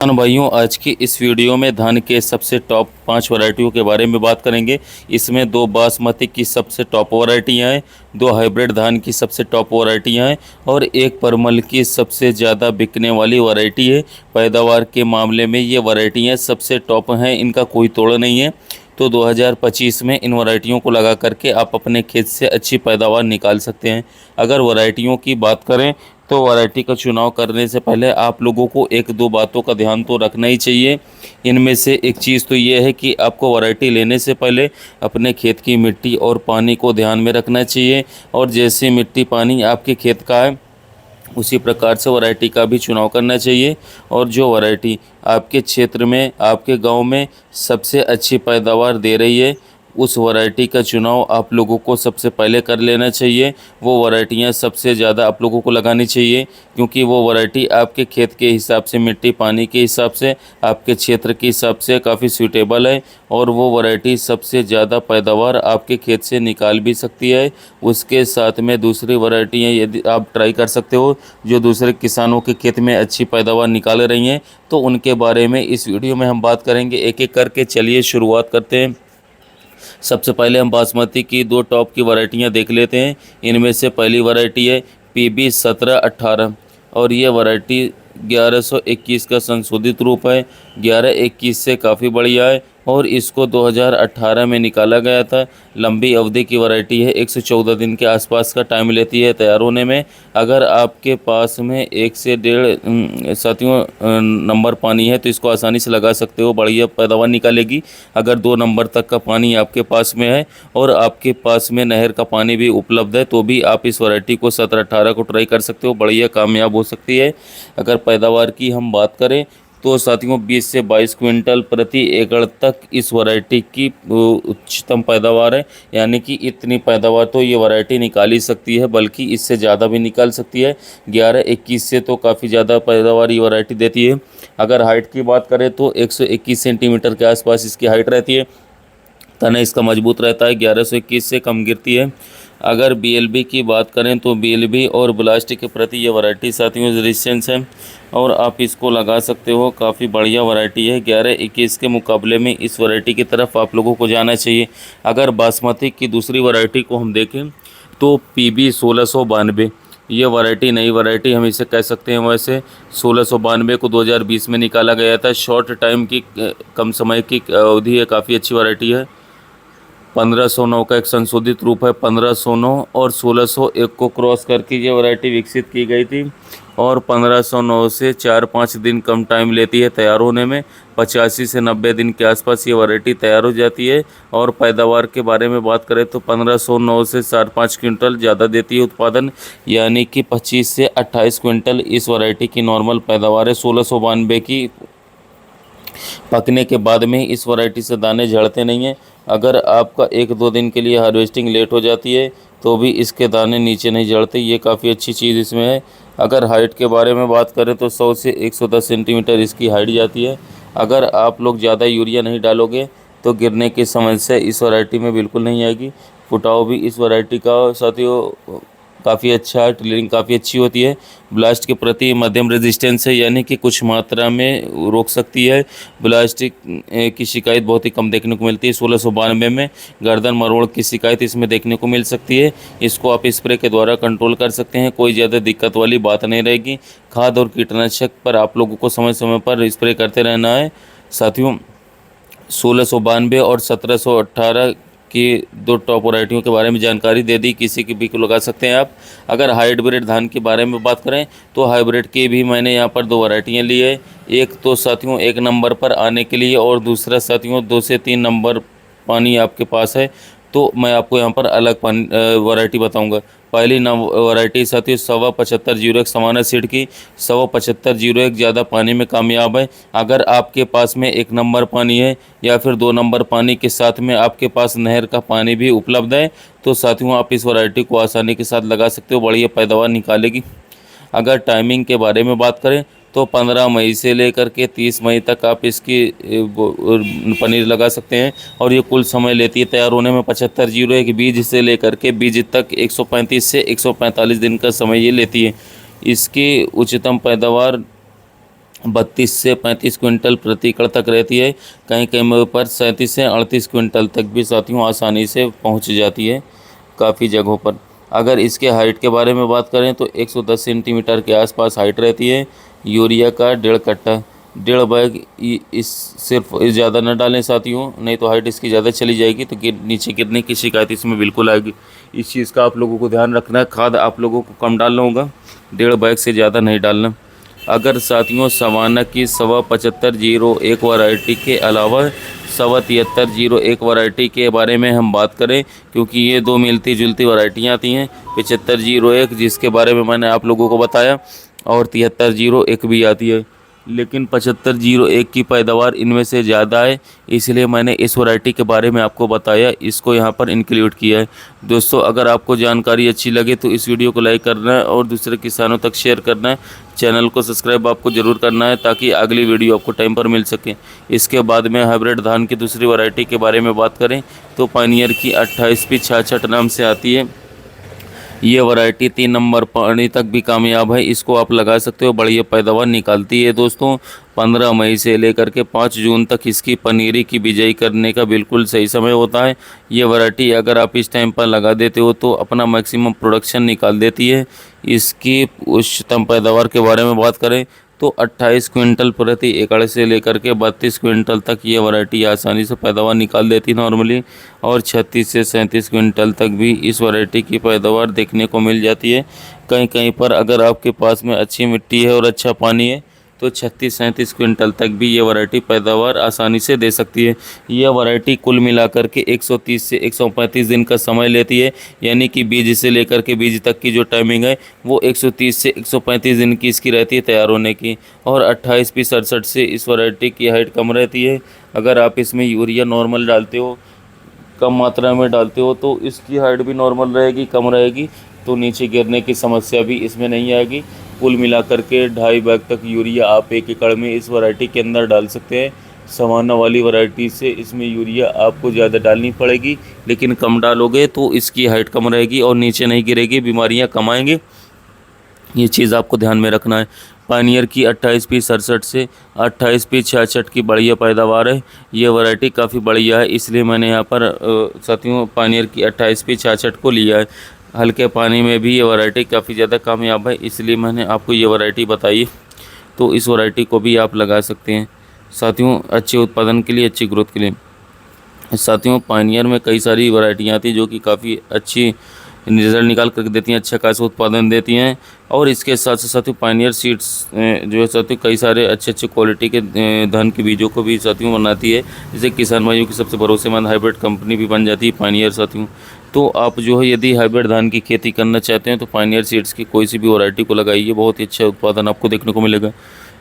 किसान भाइयों, आज की इस वीडियो में धान के सबसे टॉप 5 वैरायटियों के बारे में बात करेंगे। इसमें 2 बासमती की सबसे टॉप वैरायटियां हैं, 2 हाइब्रिड धान की सबसे टॉप वैरायटियां हैं और एक परमल की सबसे ज़्यादा बिकने वाली वैरायटी है। पैदावार के मामले में ये वैरायटियां सबसे टॉप हैं, इनका कोई तोड़ नहीं है। तो 2025 में इन वैरायटियों को लगा करके आप अपने खेत से अच्छी पैदावार निकाल सकते हैं। अगर वैरायटियों की बात करें तो वैरायटी का चुनाव करने से पहले आप लोगों को एक दो बातों का ध्यान तो रखना ही चाहिए। इनमें से एक चीज़ तो ये है कि आपको वैरायटी लेने से पहले अपने खेत की मिट्टी और पानी को ध्यान में रखना चाहिए, और जैसे मिट्टी पानी आपके खेत का है उसी प्रकार से वैरायटी का भी चुनाव करना चाहिए। और जो वैरायटी आपके क्षेत्र में, आपके गांव में सबसे अच्छी पैदावार दे रही है, उस वैरायटी का चुनाव आप लोगों को सबसे पहले कर लेना चाहिए। वो वैरायटियां सबसे ज़्यादा आप लोगों को लगानी चाहिए, क्योंकि वो वैरायटी आपके खेत के हिसाब से, मिट्टी पानी के हिसाब से, आपके क्षेत्र के हिसाब से काफ़ी सूटेबल है और वो वैरायटी सबसे ज़्यादा पैदावार आपके खेत से निकाल भी सकती है। उसके साथ में दूसरी वैरायटियाँ यदि आप ट्राई कर सकते हो जो दूसरे किसानों के खेत में अच्छी पैदावार निकाल रही हैं, तो उनके बारे में इस वीडियो में हम बात करेंगे। एक एक करके चलिए शुरुआत करते हैं। सबसे पहले हम बासमती की 2 टॉप की वैरायटियां देख लेते हैं। इनमें से पहली वैरायटी है PB 1718 और ये वैरायटी 1121 का संशोधित रूप है। 1121 से काफ़ी बढ़िया है और इसको 2018 में निकाला गया था। लंबी अवधि की वैरायटी है, 114 दिन के आसपास का टाइम लेती है तैयार होने में। अगर आपके पास में 1 से 1.5 साथियों नंबर पानी है तो इसको आसानी से लगा सकते हो, बढ़िया पैदावार निकालेगी। अगर 2 नंबर तक का पानी आपके पास में है और आपके पास में नहर का पानी भी उपलब्ध है तो भी आप इस वैरायटी को 1718 को ट्राई कर सकते हो, बढ़िया कामयाब हो सकती है। अगर पैदावार की हम बात करें तो साथियों 20 से 22 क्विंटल प्रति एकड़ तक इस वैरायटी की उच्चतम पैदावार है। यानी कि इतनी पैदावार तो ये वैरायटी निकाल ही सकती है, बल्कि इससे ज़्यादा भी निकाल सकती है। 11-21 से तो काफ़ी ज़्यादा पैदावार ये वैरायटी देती है। अगर हाइट की बात करें तो 121 सेंटीमीटर के आसपास इसकी हाइट रहती है। तना इसका मजबूत रहता है, 1121 से कम गिरती है। अगर BLB की बात करें तो BLB और ब्लास्ट के प्रति ये वैरायटी साथियों रेजिस्टेंस है और आप इसको लगा सकते हो, काफ़ी बढ़िया वैरायटी है। 11-21 के मुकाबले में इस वैरायटी की तरफ आप लोगों को जाना चाहिए। अगर बासमती की दूसरी वैरायटी को हम देखें तो PB 1692, ये वैरायटी नई वैरायटी हम इसे कह सकते हैं। वैसे 1692 को 2020 में निकाला गया था। शॉर्ट टाइम की, कम समय की अवधि है, काफ़ी अच्छी वैरायटी है। 1509 का एक संशोधित रूप है। 1509 और 1601 को क्रॉस करके ये वैरायटी विकसित की गई थी और 1509 से 4-5 दिन कम टाइम लेती है तैयार होने में। 85 से 90 दिन के आसपास ये वैरायटी तैयार हो जाती है। और पैदावार के बारे में बात करें तो 1509 से 4-5 क्विंटल ज़्यादा देती है उत्पादन, यानी कि 25 से 28 क्विंटल इस वैरायटी की नॉर्मल पैदावार है। 1692 की पकने के बाद में इस वैरायटी से दाने झड़ते नहीं हैं। अगर आपका 1-2 दिन के लिए हार्वेस्टिंग लेट हो जाती है तो भी इसके दाने नीचे नहीं झड़ते, ये काफ़ी अच्छी चीज़ इसमें है। अगर हाइट के बारे में बात करें तो 100 से 110 सेंटीमीटर इसकी हाइट जाती है। अगर आप लोग ज़्यादा यूरिया नहीं डालोगे तो गिरने की समस्या इस वैरायटी में बिल्कुल नहीं आएगी। फुटाव भी इस वैरायटी का साथियों काफ़ी अच्छा है, टिलरिंग काफ़ी अच्छी होती है। ब्लास्ट के प्रति मध्यम रेजिस्टेंस है, यानी कि कुछ मात्रा में रोक सकती है। ब्लास्टिक की शिकायत बहुत ही कम देखने को मिलती है। 1692 में गर्दन मरोड़ की शिकायत इसमें देखने को मिल सकती है। इसको आप स्प्रे के द्वारा कंट्रोल कर सकते हैं, कोई ज़्यादा दिक्कत वाली बात नहीं रहेगी। खाद और कीटनाशक पर आप लोगों को समय समय पर स्प्रे करते रहना है। साथियों 1692 और 1718 की 2 टॉप वैरायटियों के बारे में जानकारी दे दी, किसी की भी को लगा सकते हैं आप। अगर हाइब्रिड धान के बारे में बात करें तो हाइब्रिड की भी मैंने यहाँ पर 2 वैरायटियाँ ली है। एक तो साथियों 1 नंबर पर आने के लिए और दूसरा साथियों 2 से 3 नंबर पानी आपके पास है तो मैं आपको यहाँ पर अलग वैरायटी बताऊँगा। पहली वैरायटी साथियों 7501 समाना सीड की। 7501 ज़्यादा पानी में कामयाब है। अगर आपके पास में 1 नंबर पानी है या फिर 2 नंबर पानी के साथ में आपके पास नहर का पानी भी उपलब्ध है तो साथियों आप इस वैरायटी को आसानी के साथ लगा सकते हो, बढ़िया पैदावार निकालेगी। अगर टाइमिंग के बारे में बात करें तो 15 मई से लेकर के 30 मई तक आप इसकी पनीर लगा सकते हैं और ये कुल समय लेती है तैयार होने में 7501 बीज से लेकर के बीज तक 135 से 145 दिन का समय ये लेती है। इसकी उच्चतम पैदावार 32 से 35 क्विंटल प्रति एकड़ तक रहती है। कहीं कहीं पर 37 से 38 क्विंटल तक भी साथियों आसानी से पहुंच जाती है काफ़ी जगहों पर। अगर इसके हाइट के बारे में बात करें तो 110 सेंटीमीटर के आसपास हाइट रहती है। यूरिया का 1.5 कट्टा 1.5 बैग इस सिर्फ ज़्यादा न डालें साथियों, नहीं तो हाइट इसकी ज़्यादा चली जाएगी तो नीचे गिरने की शिकायत इसमें बिल्कुल आएगी। इस चीज़ का आप लोगों को ध्यान रखना है। खाद आप लोगों को कम डालना होगा, 1.5 बैग से ज़्यादा नहीं डालना। अगर साथियों सवाना की 7501 वैरायटी के अलावा 7301 वैरायटी के बारे में हम बात करें, क्योंकि ये दो मिलती जुलती वैरायटियाँ आती हैं। 7501 जिसके बारे में मैंने आप लोगों को बताया और 7301 भी आती है, लेकिन 7501 की पैदावार इनमें से ज़्यादा है, इसलिए मैंने इस वैरायटी के बारे में आपको बताया, इसको यहाँ पर इंक्लूड किया है। दोस्तों अगर आपको जानकारी अच्छी लगे तो इस वीडियो को लाइक करना है और दूसरे किसानों तक शेयर करना है। चैनल को सब्सक्राइब आपको ज़रूर करना है ताकि अगली वीडियो आपको टाइम पर मिल सके। इसके बाद में हाइब्रिड धान की दूसरी वैरायटी के बारे में बात करें तो पानियर की 28P66 नाम से आती है। ये वैरायटी 3 नंबर पानी तक भी कामयाब है, इसको आप लगा सकते हो, बढ़िया पैदावार निकालती है। दोस्तों 15 मई से लेकर के 5 जून तक इसकी पनीरी की बिजाई करने का बिल्कुल सही समय होता है। ये वैरायटी अगर आप इस टाइम पर लगा देते हो तो अपना मैक्सिमम प्रोडक्शन निकाल देती है। इसकी उच्चतम पैदावार के बारे में बात करें तो 28 क्विंटल प्रति एकड़ से लेकर के 32 क्विंटल तक ये वैरायटी आसानी से पैदावार निकाल देती है नॉर्मली, और 36 से 37 क्विंटल तक भी इस वैरायटी की पैदावार देखने को मिल जाती है। कहीं कहीं पर अगर आपके पास में अच्छी मिट्टी है और अच्छा पानी है तो 36-37 क्विंटल तक भी ये वैरायटी पैदावार आसानी से दे सकती है। यह वैरायटी कुल मिलाकर के 130 से 135 दिन का समय लेती है, यानी कि बीज से लेकर के बीज तक की जो टाइमिंग है वो 130 से 135 दिन की इसकी रहती है तैयार होने की। और 28P67 से इस वैरायटी की हाइट कम रहती है। अगर आप इसमें यूरिया नॉर्मल डालते हो, कम मात्रा में डालते हो, तो इसकी हाइट भी नॉर्मल रहेगी, कम रहेगी, तो नीचे गिरने की समस्या भी इसमें नहीं आएगी। कुल मिलाकर के 2.5 बैग तक यूरिया आप 1 एकड़ में इस वैरायटी के अंदर डाल सकते हैं। सवाना वाली वैरायटी से इसमें यूरिया आपको ज़्यादा डालनी पड़ेगी, लेकिन कम डालोगे तो इसकी हाइट कम रहेगी और नीचे नहीं गिरेगी, बीमारियां कम आएंगी। ये चीज़ आपको ध्यान में रखना है। पानियर की 28P67 से 28P66 की बढ़िया पैदावार है। ये वैरायटी काफ़ी बढ़िया है, इसलिए मैंने यहाँ पर साथियों पानियर की 28P66 को लिया है। हल्के पानी में भी ये वैरायटी काफ़ी ज़्यादा कामयाब है, इसलिए मैंने आपको ये वैरायटी बताई। तो इस वैरायटी को भी आप लगा सकते हैं साथियों, अच्छे उत्पादन के लिए, अच्छी ग्रोथ के लिए। साथियों पानियर में कई सारी वैरायटियाँ आती हैं जो कि काफ़ी अच्छी रिजल्ट निकाल कर देती हैं, अच्छा खासा उत्पादन देती हैं। और इसके साथ साथियों पानियर सीड्स जो है साथियों कई सारे अच्छे क्वालिटी के धान के बीजों को भी साथियों बनाती है, जिससे किसान भाइयों की सबसे भरोसेमंद हाइब्रिड कंपनी भी बन जाती है पानियर साथियों। तो आप जो है यदि हाइब्रिड धान की खेती करना चाहते हैं तो पानियर सीड्स की कोई सी भी वैरायटी को लगाइए, बहुत ही अच्छा उत्पादन आपको देखने को मिलेगा।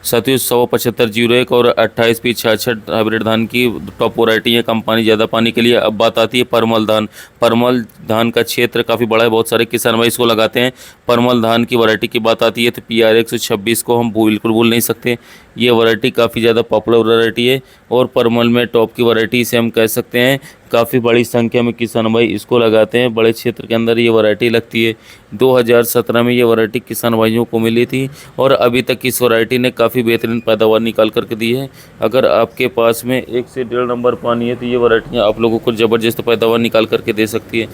साथियों 17501 और 28P66 हाइब्रिड धान की टॉप वैरायटी है कम पानी ज़्यादा पानी के लिए। अब बात आती है परमल धान। परमल धान का क्षेत्र काफ़ी बड़ा है, बहुत सारे किसान भाई इसको लगाते हैं। परमल धान की वैरायटी की बात आती है तो PR 126 को हम बिल्कुल भूल नहीं सकते। ये वैरायटी काफ़ी ज़्यादा पॉपुलर वैरायटी है और परमल में टॉप की वैरायटी से हम कह सकते हैं। काफ़ी बड़ी संख्या में किसान भाई इसको लगाते हैं, बड़े क्षेत्र के अंदर ये वैरायटी लगती है। 2017 में ये वैरायटी किसान भाइयों को मिली थी और अभी तक इस वैरायटी ने काफ़ी बेहतरीन पैदावार निकाल करके दी है। अगर आपके पास में 1 से 1.5 नंबर पानी है तो ये वैरायटियाँ आप लोगों को ज़बरदस्त पैदावार निकाल करके दे सकती है।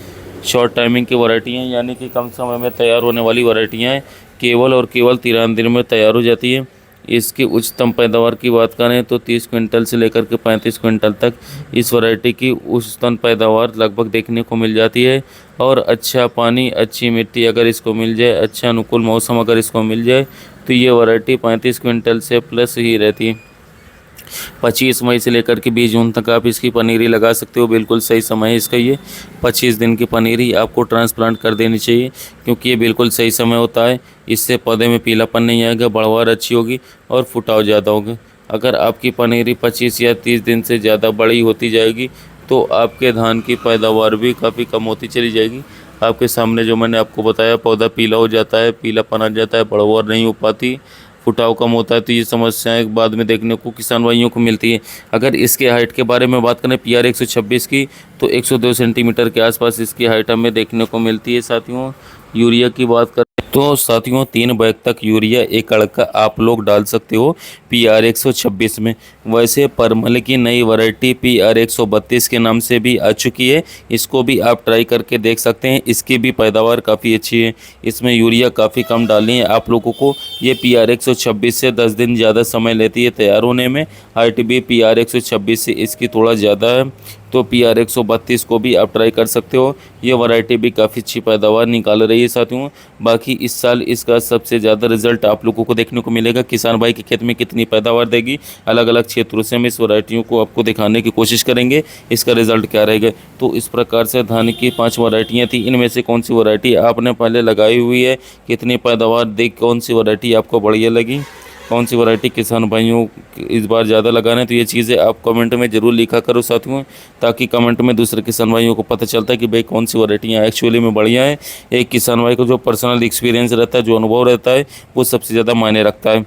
शॉर्ट टाइमिंग की वैरायटी हैं, यानी कि कम समय में तैयार होने वाली वैरायटियाँ हैं, केवल और केवल 13 दिन में तैयार हो जाती है। इसकी उच्चतम पैदावार की बात करें तो 30 क्विंटल से लेकर के 35 क्विंटल तक इस वैरायटी की उच्चतम पैदावार लगभग देखने को मिल जाती है। और अच्छा पानी, अच्छी मिट्टी अगर इसको मिल जाए, अच्छा अनुकूल मौसम अगर इसको मिल जाए तो ये वैरायटी 35 क्विंटल से प्लस ही रहती है। 25 मई से लेकर के 20 जून तक आप इसकी पनीरी लगा सकते हो, बिल्कुल सही समय है इसका। ये 25 दिन की पनीरी आपको ट्रांसप्लांट कर देनी चाहिए, क्योंकि ये बिल्कुल सही समय होता है। इससे पौधे में पीलापन नहीं आएगा, बढ़वार अच्छी होगी और फुटाव ज़्यादा होगा। अगर आपकी पनीरी 25 या 30 दिन से ज़्यादा बड़ी होती जाएगी तो आपके धान की पैदावार भी काफ़ी कम होती चली जाएगी। आपके सामने जो मैंने आपको बताया, पौधा पीला हो जाता है, पीलापन आ जाता है, बढ़वार नहीं हो पाती, फुटाव कम होता है, तो ये समस्याएं बाद में देखने को किसान भाइयों को मिलती है। अगर इसके हाइट के बारे में बात करें PR 126 की तो 102 सेंटीमीटर के आसपास इसकी हाइट हमें देखने को मिलती है। साथियों यूरिया की बात करें तो साथियों 3 बैग तक यूरिया एकड़ का आप लोग डाल सकते हो PR 126 में। वैसे परमल की नई वैरायटी PR 132 के नाम से भी आ चुकी है, इसको भी आप ट्राई करके देख सकते हैं। इसकी भी पैदावार काफ़ी अच्छी है, इसमें यूरिया काफ़ी कम डालनी है आप लोगों को। ये PR 126 से 10 दिन ज़्यादा समय लेती है तैयार होने में। हाइट भी PR 126 से इसकी थोड़ा ज़्यादा है, तो PR 132 को भी आप ट्राई कर सकते हो। ये वैरायटी भी काफ़ी अच्छी पैदावार निकाल रही है साथियों। बाकी इस साल इसका सबसे ज़्यादा रिजल्ट आप लोगों को देखने को मिलेगा। किसान भाई के खेत में कितनी पैदावार देगी, अलग अलग क्षेत्रों से हम इस वैरायटियों को आपको दिखाने की कोशिश करेंगे, इसका रिजल्ट क्या रहेगा। तो इस प्रकार से धान की 5 वैरायटियाँ थी, इनमें से कौन सी वैरायटी आपने पहले लगाई हुई है, कितनी पैदावार देख कौन सी वैरायटी आपको बढ़िया लगी, कौन सी वैरायटी किसान भाइयों इस बार ज़्यादा लगाना है, तो ये चीज़ें आप कमेंट में ज़रूर लिखा करो साथियों, ताकि कमेंट में दूसरे किसान भाइयों को पता चलता है कि भाई कौन सी वैरायटियाँ एक्चुअली में बढ़िया है। एक किसान भाई को जो पर्सनल एक्सपीरियंस रहता है, जो अनुभव रहता है, वो सबसे ज़्यादा मायने रखता है।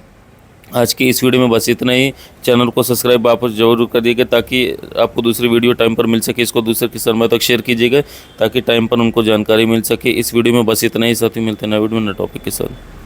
आज की इस वीडियो में बस इतना ही। चैनल को सब्सक्राइब आप जरूर करिएगा, ताकि आपको दूसरी वीडियो टाइम पर मिल सके। इसको दूसरे किसान भाई तक शेयर कीजिएगा, ताकि टाइम पर उनको जानकारी मिल सके। इस वीडियो में बस इतना ही साथी, मिलते हैं नए वीडियो में नए टॉपिक के साथ।